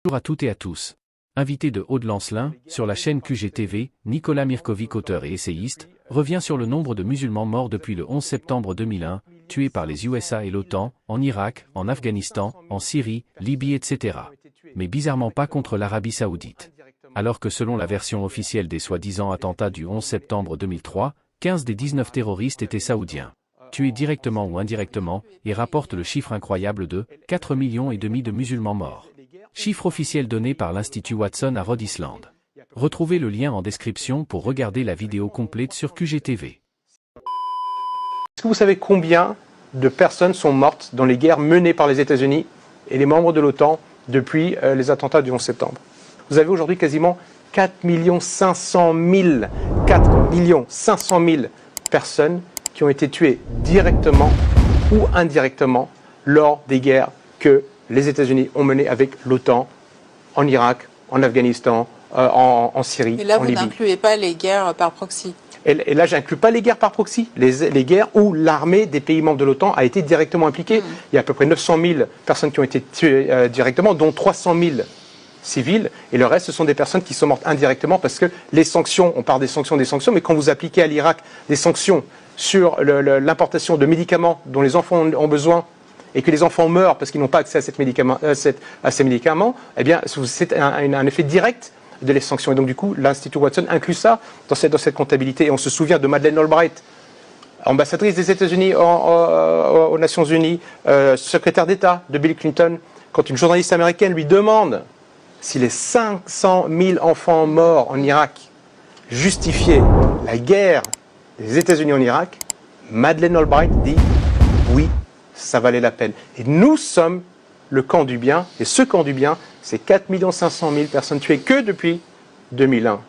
Bonjour à toutes et à tous. Invité de Aude Lancelin, sur la chaîne QGTV, Nicolas Mirkovic, auteur et essayiste, revient sur le nombre de musulmans morts depuis le 11 septembre 2001, tués par les USA et l'OTAN, en Irak, en Afghanistan, en Syrie, Libye, etc. Mais bizarrement pas contre l'Arabie Saoudite. Alors que selon la version officielle des soi-disant attentats du 11 septembre 2003, 15 des 19 terroristes étaient saoudiens. Tués directement ou indirectement, et rapporte le chiffre incroyable de 4,5 millions de musulmans morts. Chiffre officiel donné par l'Institut Watson à Rhode Island. Retrouvez le lien en description pour regarder la vidéo complète sur QGTV. Est-ce que vous savez combien de personnes sont mortes dans les guerres menées par les États-Unis et les membres de l'OTAN depuis les attentats du 11 septembre? Vous avez aujourd'hui quasiment 4 500 000 personnes qui ont été tuées directement ou indirectement lors des guerres que les États-Unis ont menées avec l'OTAN en Irak, en Afghanistan, en Syrie, et là, en Libye. vous n'incluez pas les guerres par proxy. Et là, je n'inclus pas les guerres par proxy, les guerres où l'armée des pays membres de l'OTAN a été directement impliquée. Il y a à peu près 900 000 personnes qui ont été tuées directement, dont 300 000 civils, et le reste, ce sont des personnes qui sont mortes indirectement parce que les sanctions, on parle des sanctions, mais quand vous appliquez à l'Irak des sanctions sur l'importation de médicaments dont les enfants ont besoin et que les enfants meurent parce qu'ils n'ont pas accès à, ces médicaments, eh bien, c'est un effet direct de les sanctions. Et donc, du coup, l'Institut Watson inclut ça dans cette comptabilité. Et on se souvient de Madeleine Albright, ambassadrice des États-Unis aux Nations Unies, secrétaire d'État de Bill Clinton, quand une journaliste américaine lui demande si les 500 000 enfants morts en Irak justifiaient la guerre des États-Unis en Irak, Madeleine Albright dit oui, ça valait la peine. Et nous sommes le camp du bien, et ce camp du bien, c'est 4 500 000 personnes tuées que depuis 2001.